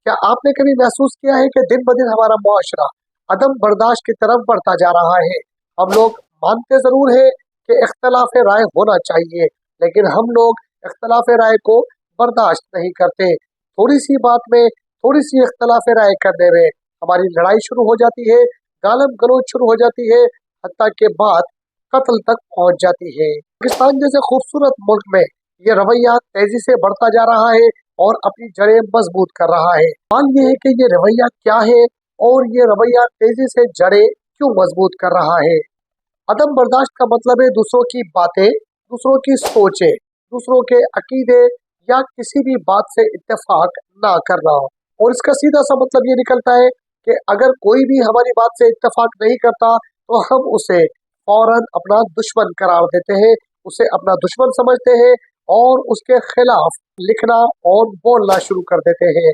क्या आपने कभी महसूस किया है कि दिन ब दिन हमारा मुआशरा अदम बर्दाश्त की तरफ बढ़ता जा रहा है? हम लोग मानते जरूर है कि इख्तलाफ राय होना चाहिए, लेकिन हम लोग इख्तलाफ राय को बर्दाश्त नहीं करते। थोड़ी सी बात में, थोड़ी सी इख्तलाफ राय करने में हमारी लड़ाई शुरू हो जाती है, गालम गलौज शुरू हो जाती है, हत्ता के बात कत्ल तक पहुंच जाती है। पाकिस्तान जैसे खूबसूरत मुल्क में ये रवैया तेजी से बढ़ता जा रहा है और अपनी जड़ें मजबूत कर रहा है। सवाल ये है कि ये रवैया क्या है और ये रवैया तेजी से जड़ें क्यों मजबूत कर रहा है। अदम बर्दाश्त का मतलब है दूसरों की बातें, दूसरों की सोचें, दूसरों के अकीदे या किसी भी बात से इत्तेफाक ना करना। और इसका सीधा सा मतलब ये निकलता है कि अगर कोई भी हमारी बात से इत्तेफाक नहीं करता तो हम उसे फौरन अपना दुश्मन करार देते हैं, उसे अपना दुश्मन समझते हैं और उसके खिलाफ लिखना और बोलना शुरू कर देते हैं।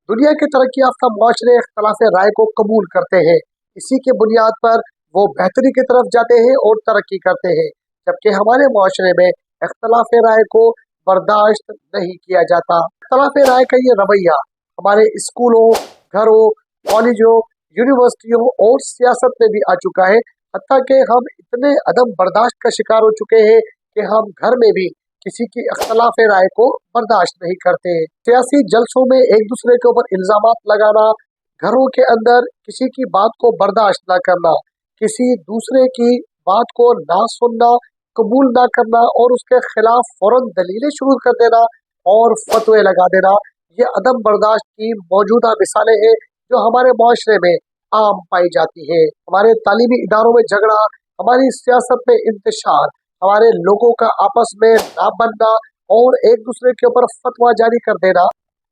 दुनिया के तरक्की याफ्ता मुआशरे इख्तलाफ राय को कबूल करते हैं, इसी के बुनियाद पर वो बेहतरी की तरफ जाते हैं और तरक्की करते हैं, जबकि हमारे मुआशरे में इख्तलाफ राय को बर्दाश्त नहीं किया जाता। इख्तलाफ राय का ये रवैया हमारे स्कूलों, घरों, कॉलेजों, यूनिवर्सिटियों और सियासत में भी आ चुका है। हत्ता कि हम इतने अदम बर्दाश्त का शिकार हो चुके हैं कि हम घर में भी किसी की इख्तलाफ राय को बर्दाश्त नहीं करते। सियासी जलसों में एक दूसरे के ऊपर इल्जामात लगाना, घरों के अंदर किसी की बात को बर्दाश्त ना करना, किसी दूसरे की बात को ना सुनना, कबूल ना करना और उसके खिलाफ फौरन दलीलें शुरू कर देना और फतवे लगा देना, ये अदम बर्दाश्त की मौजूदा मिसालें हैं जो हमारे मुआशरे में आम पाई जाती है। हमारे तालीमी इदारों में झगड़ा, हमारी सियासत में इंतशार, हमारे लोगों का आपस में ना बनना और एक दूसरे के ऊपर फतवा जारी कर देना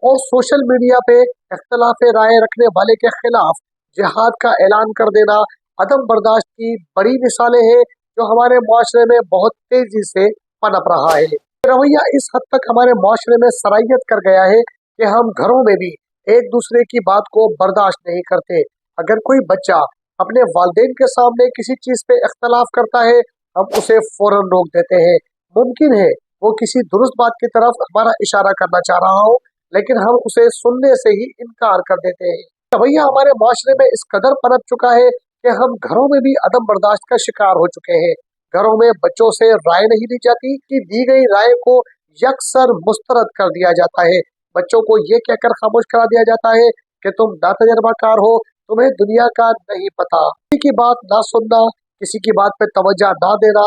और सोशल मीडिया पे इख्तलाफ राय रखने वाले के खिलाफ जिहाद का ऐलान कर देना अदम बर्दाश्त की बड़ी मिसालें हैं जो हमारे मुआशरे में बहुत तेजी से पनप रहा है। रवैया इस हद तक हमारे मुआशरे में सराहियत कर गया है कि हम घरों में भी एक दूसरे की बात को बर्दाश्त नहीं करते। अगर कोई बच्चा अपने वालिदैन के सामने किसी चीज पे इख्तलाफ करता है, हम उसे फौरन रोक देते हैं। मुमकिन है वो किसी दुरुस्त बात की तरफ हमारा इशारा करना चाह रहा हो, लेकिन हम उसे सुनने से ही इनकार कर देते हैं। रवैया हमारे माशरे में इस कदर पनप चुका है कि हम घरों में भी अदम बर्दाश्त का शिकार हो चुके हैं। घरों में बच्चों से राय नहीं ली जाती कि दी गई राय को यकसर मुस्तरद कर दिया जाता है। बच्चों को ये कहकर खामोश करा दिया जाता है कि तुम नातजर्बाकार हो, तुम्हें दुनिया का नहीं पता। किसी की बात ना सुनना, किसी की बात पे तवज्जो ना देना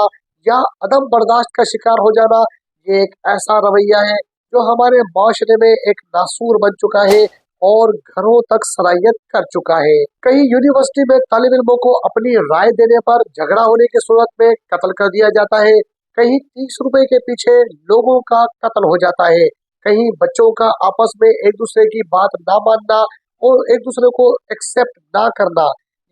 या अदम बर्दाश्त का शिकार हो जाना, ये एक ऐसा रवैया है जो हमारे माशरे में एक नासूर बन चुका है और घरों तक सराहियत कर चुका है। कहीं यूनिवर्सिटी में तालिब इल्मों को अपनी राय देने पर झगड़ा होने की सूरत में कत्ल कर दिया जाता है, कहीं 30 रुपए के पीछे लोगों का कत्ल हो जाता है, कहीं बच्चों का आपस में एक दूसरे की बात ना मानना और एक दूसरे को एक्सेप्ट ना करना,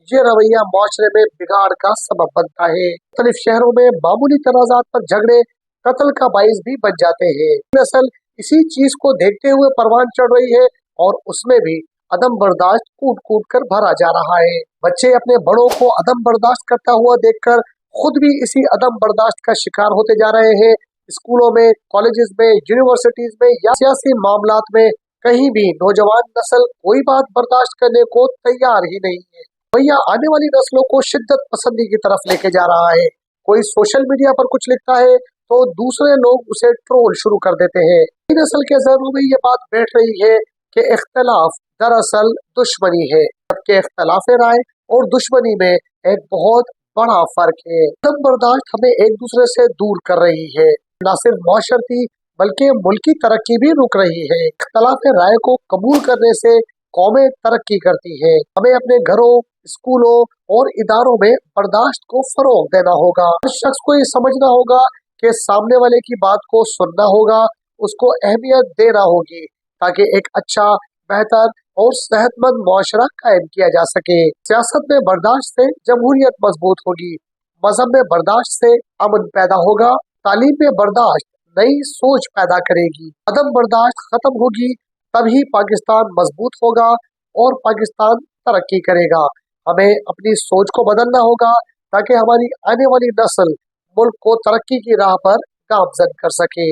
ये रवैया मुआशरे में बिगाड़ का सबब बनता है। मुख्तलिफ शहरों में मामूली तनाजात पर झगड़े कत्ल का बाइस भी बन जाते हैं। दरअसल इसी चीज को देखते हुए परवान चढ़ रही है और उसमें भी अदम बर्दाश्त कूट कूट कर भरा जा रहा है। बच्चे अपने बड़ों को अदम बर्दाश्त करता हुआ देखकर खुद भी इसी अदम बर्दाश्त का शिकार होते जा रहे हैं। स्कूलों में, कॉलेजेस में, यूनिवर्सिटीज में या सियासी मामलात में कहीं भी नौजवान नस्ल कोई बात बर्दाश्त करने को तैयार ही नहीं है। भैया आने वाली नस्लों को शिद्दत पसंदी की तरफ लेके जा रहा है। कोई सोशल मीडिया पर कुछ लिखता है तो दूसरे लोग उसे ट्रोल शुरू कर देते हैं। नस्ल के जहनों में ये बात बैठ रही है कि इख्तलाफ दरअसल दुश्मनी है, जबकि इख्तलाफ राय और दुश्मनी में एक बहुत बड़ा फर्क है। अदम बर्दाश्त हमें एक दूसरे से दूर कर रही है, न सिर्फ माशरती बल्कि मुल्की तरक्की भी रुक रही है। इख्तलाफ राय को कबूल करने से कौमें तरक्की करती है। हमें अपने घरों, स्कूलों और इदारों में बर्दाश्त को फरोग देना होगा। हर शख्स को ये समझना होगा कि सामने वाले की बात को सुनना होगा, उसको अहमियत देना होगी, ताकि एक अच्छा, बेहतर और सेहतमंद मुआशरा कायम किया जा सके। सियासत में बर्दाश्त से जमहूरियत मजबूत होगी, मजहब में बर्दाश्त से अमन पैदा होगा, तालीम में बर्दाश्त नई सोच पैदा करेगी। अदम बर्दाश्त खत्म होगी तभी पाकिस्तान मजबूत होगा और पाकिस्तान तरक्की करेगा। हमें अपनी सोच को बदलना होगा ताकि हमारी आने वाली नस्ल मुल्क को तरक्की की राह पर गामजन कर सके।